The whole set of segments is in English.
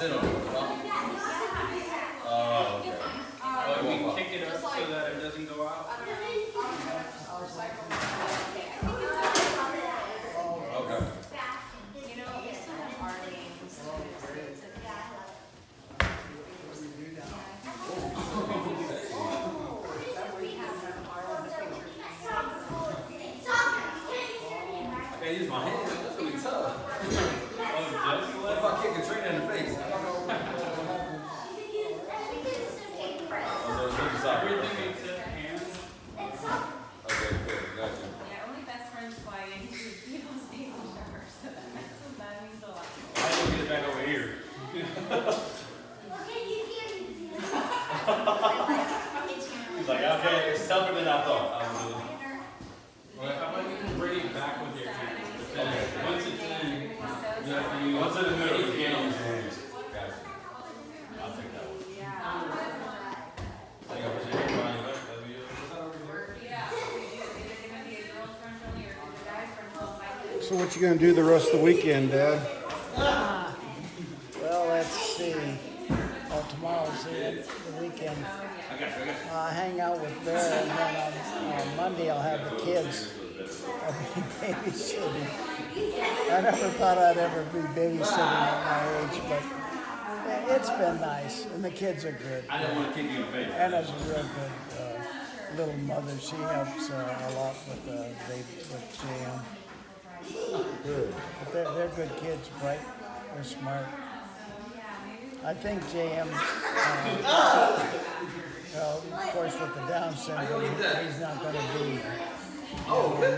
sit on it. Oh, okay. We kick it up so that it doesn't go out. Okay. I can't use my hands. That's really tough. What if I kick Katrina in the face? I don't know. Everything except hands. Okay, good. Gotcha. Yeah, only best friends fly in. He was able to her, so that means a lot. I will get it back over here. He's like, okay, it's tougher than I thought. Well, how about you can bring it back with your hands? Okay. Once it's in, you have to use. Once in the middle, you can't use your hands. Gotcha. I'll take that one. I got your hand around your neck. That'd be yours. Yeah, we do. Is it gonna be a girl's crunch only or is it a guy's crunch only? So what you gonna do the rest of the weekend, Dad? Well, let's see. Oh, tomorrow's the weekend. Hang out with Bear, and then on Monday I'll have the kids. I'll be babysitting. I never thought I'd ever be babysitting at my age, but it's been nice, and the kids are good. I didn't want to kick you in the face. Anna's a real good little mother. She helps a lot with JM. Good. But they're good kids, bright, they're smart. I think JM, well, of course with the Down syndrome, he's not going to be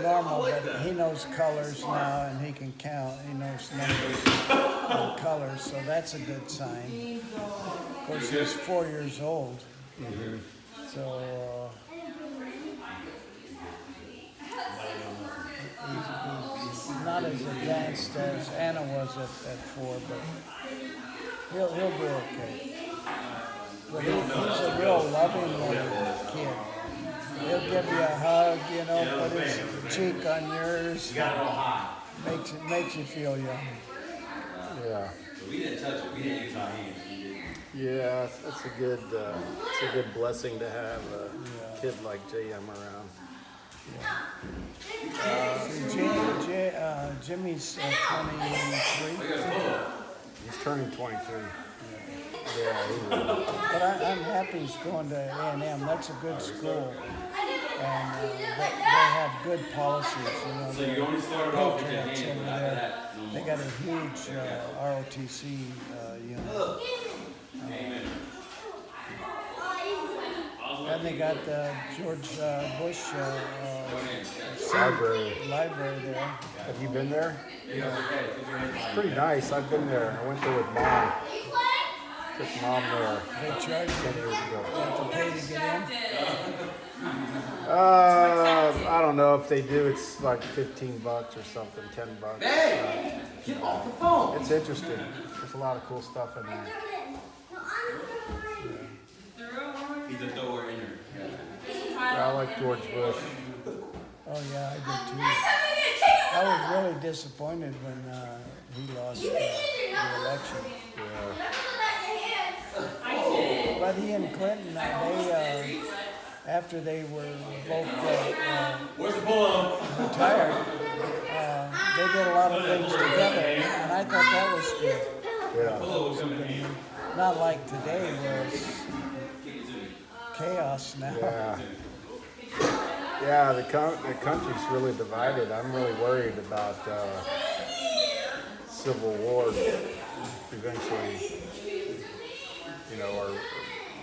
normal, but he knows colors now and he can count. He knows numbers and colors, so that's a good sign. Of course, he's 4 years old, so he's not as advanced as Anna was at 4, but he'll be okay. But he's a real loving little kid. He'll give you a hug, put his cheek on yours. Makes you feel young. Yeah. We didn't touch it. We didn't use our hands. Yeah, it's a good blessing to have a kid like JM around. Jimmy's 23. He's turning 23. Yeah, But I'm happy he's going to A&M. That's a good school. And they have good policies. So you only started off with your Patriots hands, over but after there. that, no They more. got a huge ROTC unit. And they got George Bush library there. have you been there? It's pretty nice. I've been there. I went there with Mom. Took Mom there They charge 10 years ago. you to pay to get in. I don't know if they do. It's like $15 or something, $10. Hey! Get off the phone! It's interesting. There's a lot of cool stuff in there. He's a thrower in there. Yeah, I like George Bush. Oh yeah, I did too. I was really disappointed when he lost the election. But he and Clinton, they after they were both Where's the pull-up? retired, they did a lot of things together, and I thought that was good. Yeah. Not like today where it's chaos now. Yeah, the country's really divided. I'm really worried about civil war eventually, or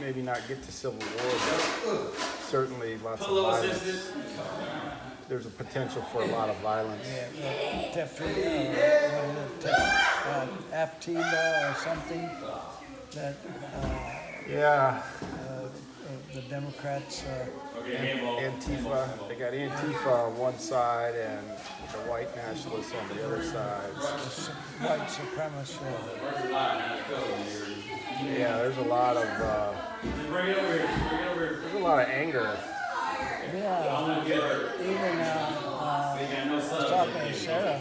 maybe not get to civil war, but certainly lots of violence. There's a potential for a lot of violence. AFTIBA or something that Yeah, the Democrats. Antifa. They got Antifa on one side and the white nationalists on the other side. White supremacy. Yeah, there's a lot of anger. Yeah, even I was talking to Sarah,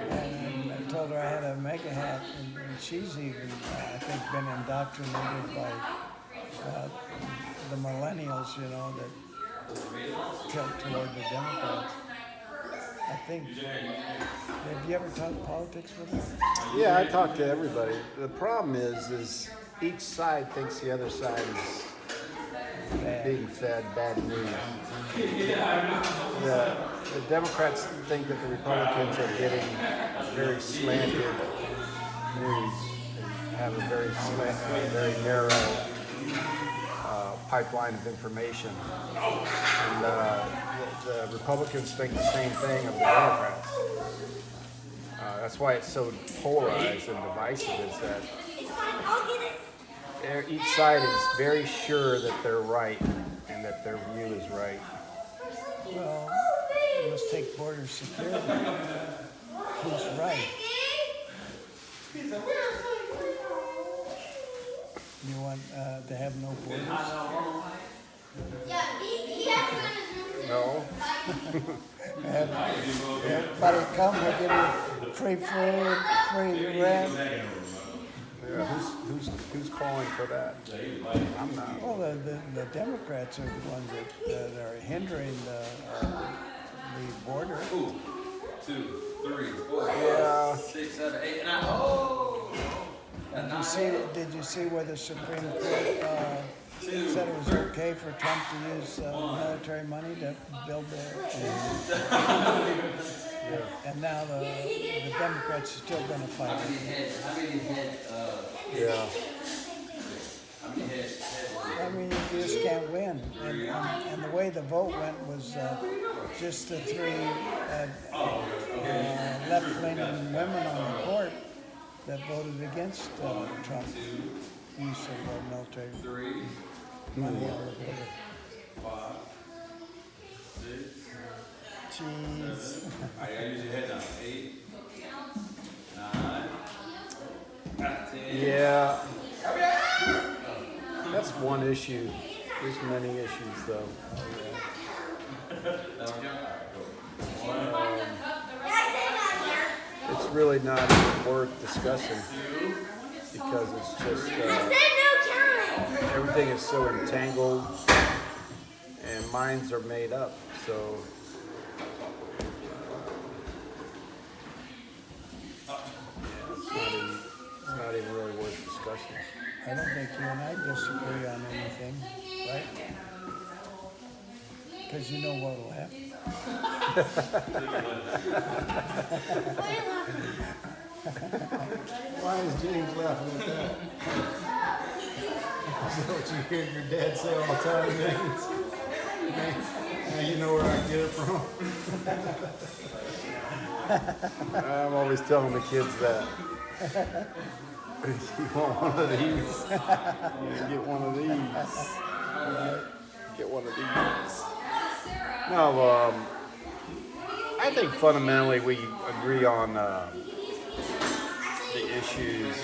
and I told told her I had a mega hat, and she's even, I think, been indoctrinated by the millennials, you know, that tilt toward the Democrats. I think. Have you ever talked politics with them? Yeah, I talk to everybody. The problem is each side thinks the other side is being fed bad news. The Democrats think that the Republicans are getting very slanted news and have a very narrow pipeline of information. And the Republicans think the same thing of the Democrats. That's why it's so polarized and divisive, is that each side is very sure that they're right and that their view is right. Well, let's take border security. Who's right? You want to have no borders? No? Everybody come, we'll give you free food, free rent. Yeah, who's calling for that? I'm not. Well, the Democrats are the ones that are hindering the border. 2, 3, 4, Yeah. 6, 7, 8, 9. Did you see where the Supreme Court said it was okay for Trump to use military money to build their... And now the Democrats are still going to fight it. Yeah. I mean, you just can't win. And the way the vote went was just the three left-leaning women on the court that voted against Trump's use of military money on the border. 5, 6. Jeez. I use your head down. 8, 9, 10. Yeah. That's one issue. There's many issues, though. It's really not even worth discussing because it's just everything is so entangled and minds are made up. So it's not even really worth discussing. I don't think you and I disagree on anything, right? Because you know what will happen. Why is James laughing at that? Is that what you hear your dad say all the time, James? Now you know where I get it from. I'm always telling the kids that. You want one of these? You get one of these. Get one of these. No, I think fundamentally we agree on the issues.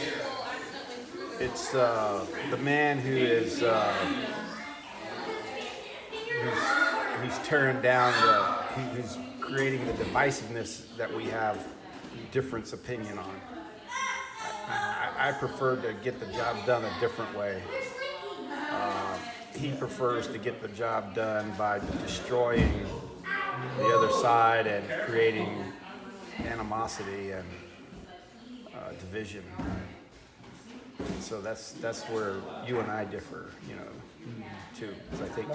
It's the man who is who's tearing down who's creating the divisiveness that we have difference opinion on. I prefer to get the job done a different way. He prefers to get the job done by destroying the other side and creating animosity and division. So that's where you and I differ, you know, too. Because I think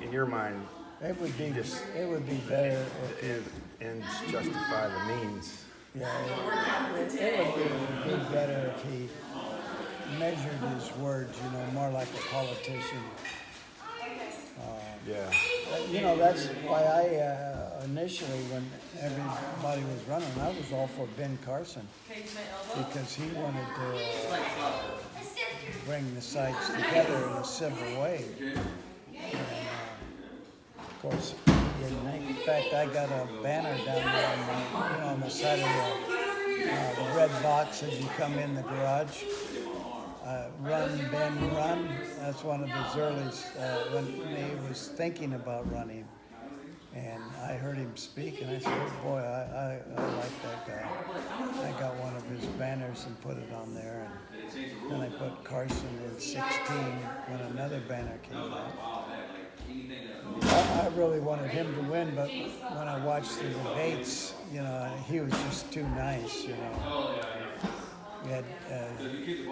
in your mind, It would be better if ends justify the means. it would be better if he measured his words, you know, more like a politician. Yeah. You know, that's why I initially, when everybody was running, I was all for Ben Carson because he wanted to bring the sides together in a civil way. And, of course, he didn't make. In fact, I got a banner down there on the side of the red box as you come in the garage. Run, Ben, run. That's one of his early, when he was thinking about running. And I heard him speak, and I said, oh boy, I like that guy. I got one of his banners and put it on there. And then I put Carson in 16 when another banner came out. I really wanted him to win, but when I watched the debates, you know, he was just too nice, you know. We had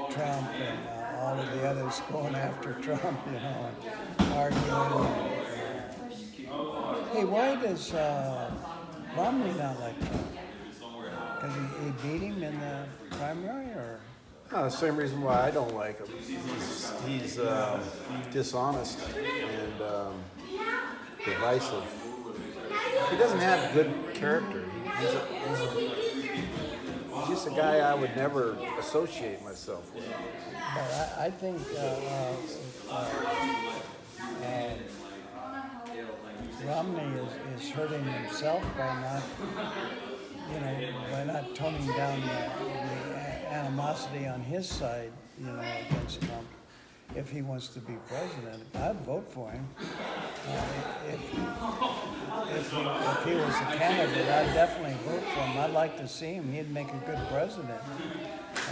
Trump and all of the others going after Trump, you know, and arguing. Hey, why does Romney not like Trump? Because he beat him in the primary, or? The same reason why I don't like him. He's dishonest and divisive. He doesn't have good character. He's just a guy I would never associate myself with. But I think Romney is hurting himself by not, you know, by not toning down the animosity on his side, you know, against Trump. If he wants to be president, I'd vote for him. If he was a candidate, I'd definitely vote for him. I'd like to see him. He'd make a good president.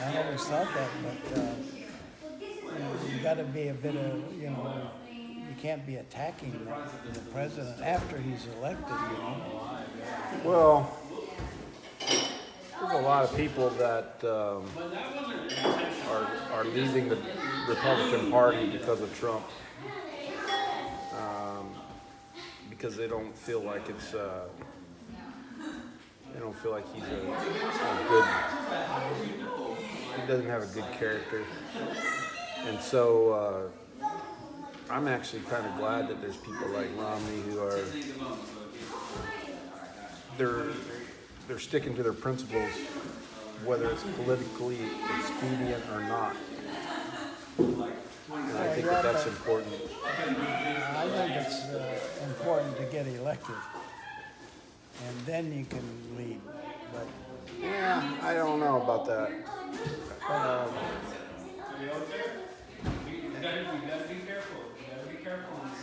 I always thought that, but you got to be a bit of, you know, you can't be attacking the president after he's elected, you know. Well, there's a lot of people that are leaving the Republican Party because of Trump, because they don't feel like it's they don't feel like he's a good, he doesn't have a good character, and so I'm actually kind of glad that there's people like Romney who are they're sticking to their principles, whether it's politically expedient or not. And I think that's important. I think it's important to get elected, and then you can lead. But Yeah, I don't know about that.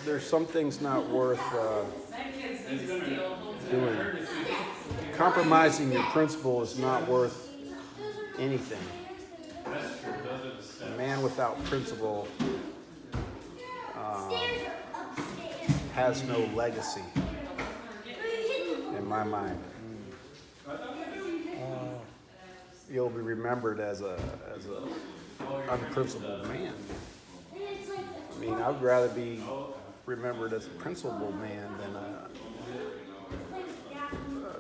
There's some things not worth doing. Compromising your principle is not worth anything. A man without principle has no legacy, in my mind. You'll be remembered as a unprincipled man. I mean, I'd rather be remembered as a principled man than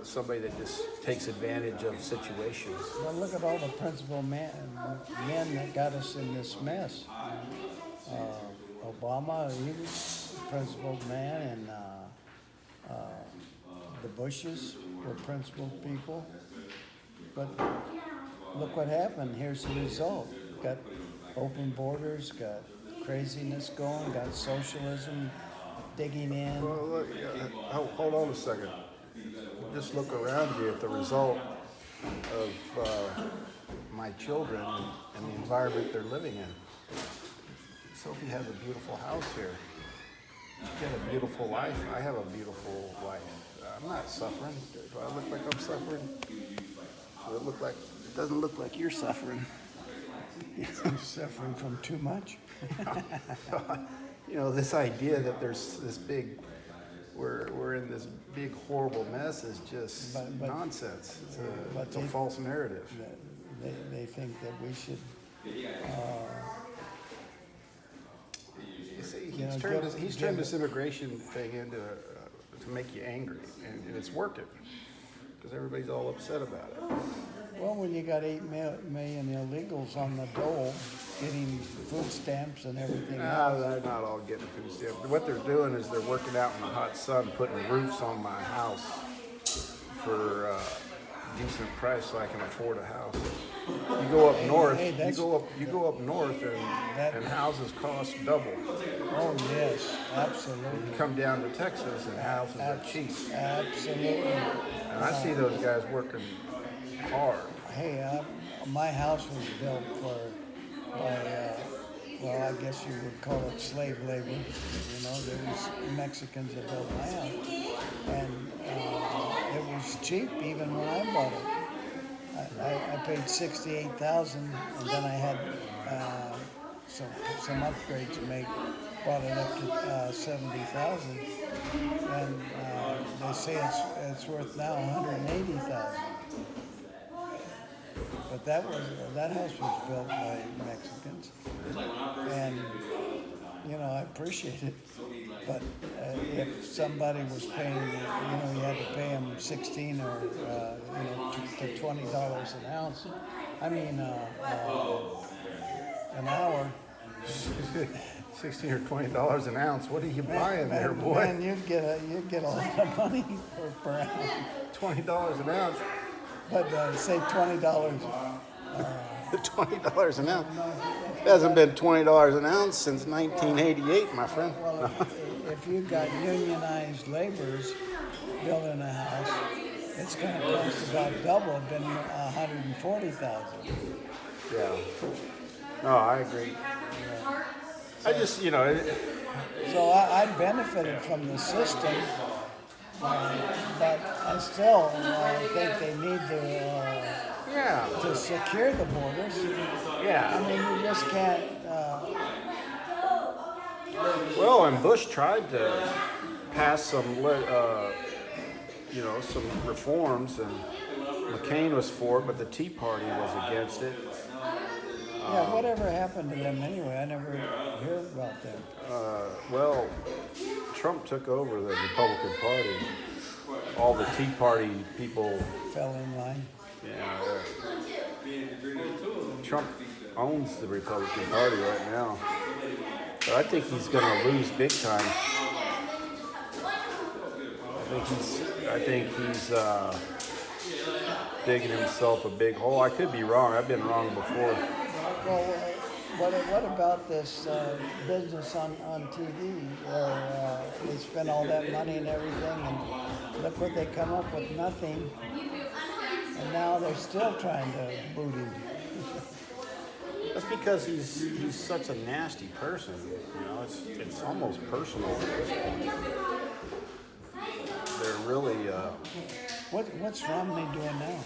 somebody that just takes advantage of situations. well, look at all the principled men that got us in this mess. Obama, he was a principled man, and the Bushes were principled people. But look what happened. Here's the result. Got open borders, got craziness going, got socialism digging in. Well, look, hold on a second. Just look around you at the result of my children and the environment they're living in. Sophie has a beautiful house here. She had a beautiful life. I have a beautiful life. I'm not suffering. Do I look like I'm suffering? It doesn't look like you're suffering. You're suffering from too much. You know, this idea that there's this big, we're in this big horrible mess is just nonsense. It's a false narrative. They think that we should. You see, he's turned this immigration thing into to make you angry, and it's working because everybody's all upset about it. Well, when you got 8 million illegals on the dole getting food stamps and everything No, else. they're not all getting food stamps. What they're doing is they're working out in the hot sun, putting roofs on my house for a decent price so I can afford a house. You go up north, you go up north, and houses cost double. Oh yes, absolutely. You come down to Texas, and houses are cheap. Absolutely. And I see those guys working hard. Hey, my house was built by, well, I guess you would call it slave labor. You know, there was Mexicans that built my house. and it was cheap even when I bought it. I paid $68,000, and then I had some upgrades to make, brought it up to $70,000, and they say it's worth now $180,000. But that house was built by Mexicans, and I appreciate it. But if somebody was paying, you had to pay them $16 or to $20 an ounce. I mean, an hour. $16 or $20 an ounce. What are you buying there, boy? Man, you'd get a lot of money per ounce. $20 an ounce. But say $20. $20 an ounce. It hasn't been $20 an ounce since 1988, my friend. Well, if you've got unionized laborers building a house, it's going to cost about double, than $140,000. Yeah. No, I agree. I just, So I benefited from the system, but I still think they need to secure the borders. Yeah. I mean, you just can't. Well, and Bush tried to pass some reforms, and McCain was for it, but the Tea Party was against it. Yeah, whatever happened to them anyway? I never heard about them. Well, Trump took over the Republican Party. All the Tea Party people Fell in line. Trump owns the Republican Party right now. But I think he's going to lose big time. I think he's digging himself a big hole. I could be wrong. I've been wrong before. Well, what about this business on TV where they spend all that money and everything, and look what they come up with, nothing, and now they're still trying to boot him. That's because he's such a nasty person. It's almost personal at this point. They're really. What's Romney doing now?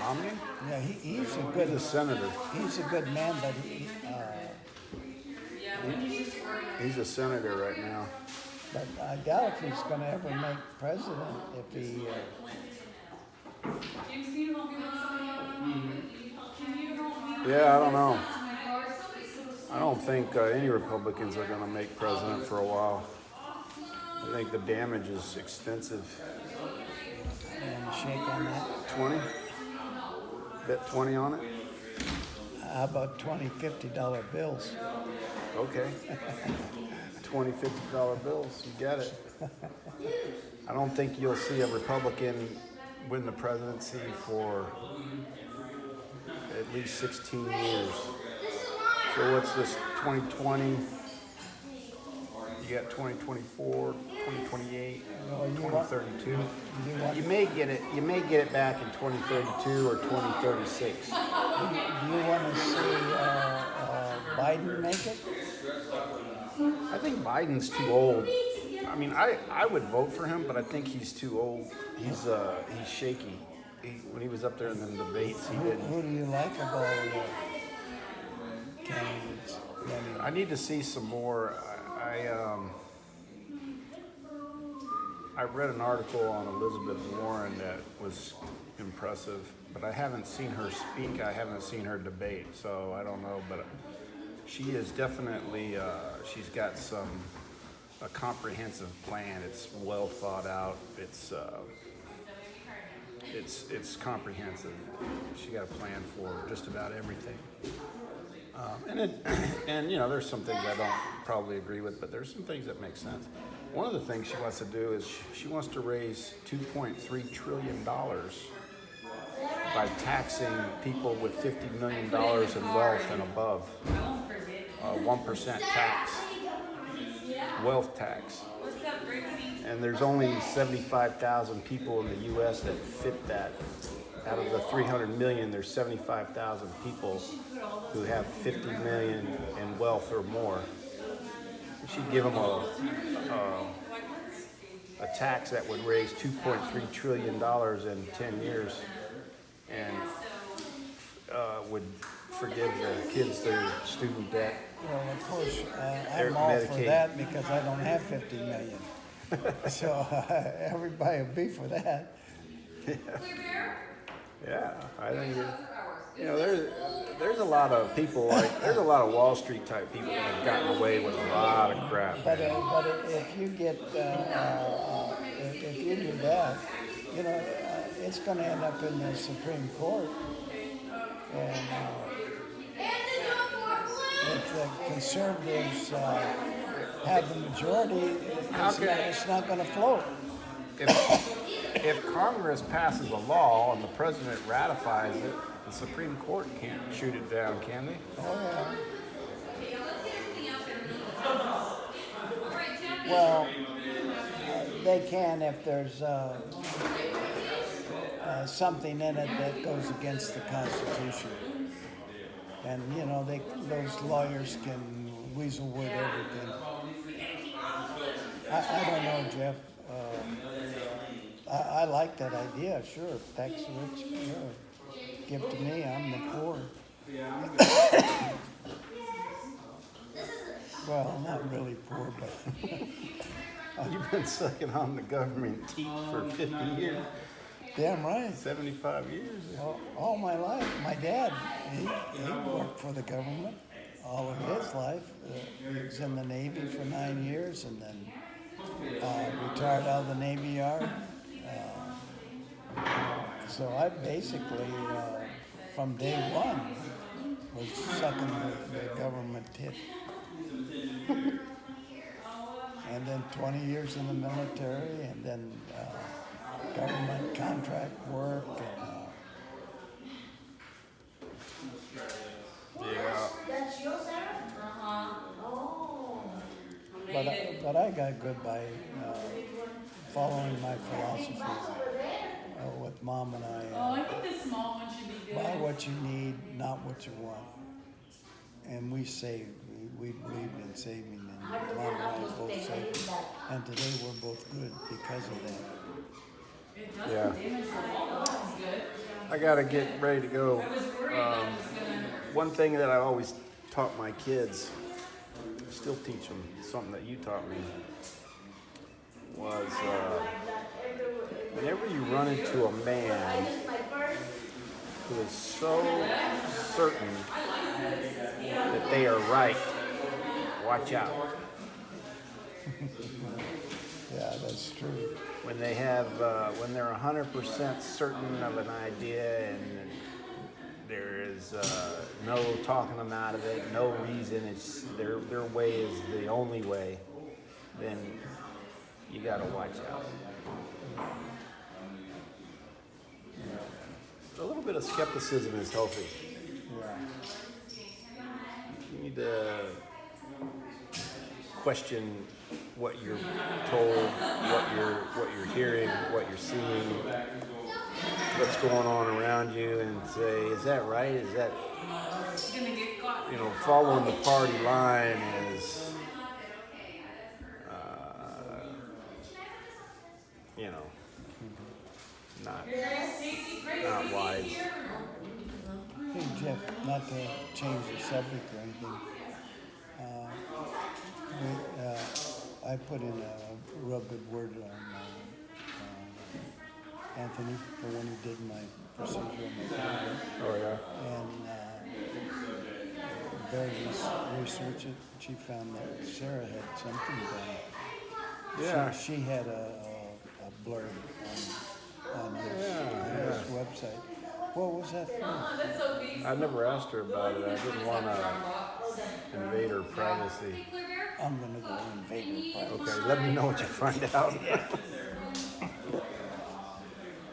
Romney? Yeah, he's a He's a senator. He's a good man, but He's a senator right now. but I doubt if he's going to ever make president if he. Yeah, I don't know. I don't think any Republicans are going to make president for a while. I think the damage is extensive. And shake on that. 20? Bet 20 on it? How about $20, $50 bills? Okay. $20, $50 bills. You got it. I don't think you'll see a Republican win the presidency for at least 16 years. So what's this, 2020? You got 2024, 2028, 2032. You may get it back in 2032 or 2036. Do you want to see Biden make it? I think Biden's too old. I mean, I would vote for him, but I think he's too old. He's shaky. When he was up there in the debates, he didn't. Who do you like of all the candidates? I need to see some more. I read an article on Elizabeth Warren that was impressive, but I haven't seen her speak. I haven't seen her debate, so I don't know. But she is definitely. She's got a comprehensive plan. It's well thought out. It's comprehensive. She got a plan for just about everything. And there's some things I don't probably agree with, but there's some things that make sense. One of the things she wants to do is she wants to raise $2.3 trillion by taxing people with $50 million in wealth and above. 1% tax, wealth tax. And there's only 75,000 people in the U.S. that fit that. Out of the 300 million, there's 75,000 people who have 50 million in wealth or more. She'd give them a a tax that would raise $2.3 trillion in 10 years and would forgive the kids their student debt. Well, of course, Their I'm all for Medicaid. that because I don't have 50 million. So everybody will be for that. Yeah, I think you know there's a lot of people there's a lot of Wall Street type people that have gotten away with a lot of crap. But if you get, if you do that, you know, it's going to end up in the Supreme Court. And if the conservatives have the majority, it's not going to float. If Congress passes a law and the president ratifies it, the Supreme Court can't shoot it down, can they? Oh, yeah. Well, they can if there's something in it that goes against the Constitution. And, you know, those lawyers can weasel with everything. I don't know, Jeff. I like that idea, sure. Tax the rich, sure. Give to me, I'm the poor. Well, not really poor, but You've been sucking on the government teeth for 50 years, damn right. 75 years. All my life, my dad, he worked for the government all of his life. He was in the Navy for 9 years and then retired out of the Navy Yard. So I basically, from day one, was sucking the government tit. And then 20 years in the military, and then government contract work. But I got good by following my philosophy with Mom and Oh, I think the small one should be good. buy what you need, not what you want. And we saved. We believed in saving, and Mom and I both saved. And today we're both good because of that. It doesn't Yeah. damage the wall, that's good. I gotta get ready to go. I was worried that was gonna. One thing that I always taught my kids, still teach them, something that you taught me, was whenever you run into a man who is so certain that they are right, watch out. Yeah, that's true. When they have, when they're 100% certain of an idea and there is no talking them out of it, no reason, it's their way is the only way, then you gotta watch out. A little bit of skepticism is healthy. You need to question what you're told, what you're hearing, what you're seeing, what's going on around you, and say, is that right? Is that, Gonna get caught. you know, following the party line is, you know, not wise. Hey, Jeff, not to change the subject or anything. I put in a real good word on Anthony for when he did my procedure on my finger. Oh, yeah. And Barry researched it. She found that Sarah had something done. Yeah. She had a blurb on his website. What was that for? I never asked her about it. I didn't want to invade her privacy. I'm gonna go invade her privacy. Okay, let me know what you find out.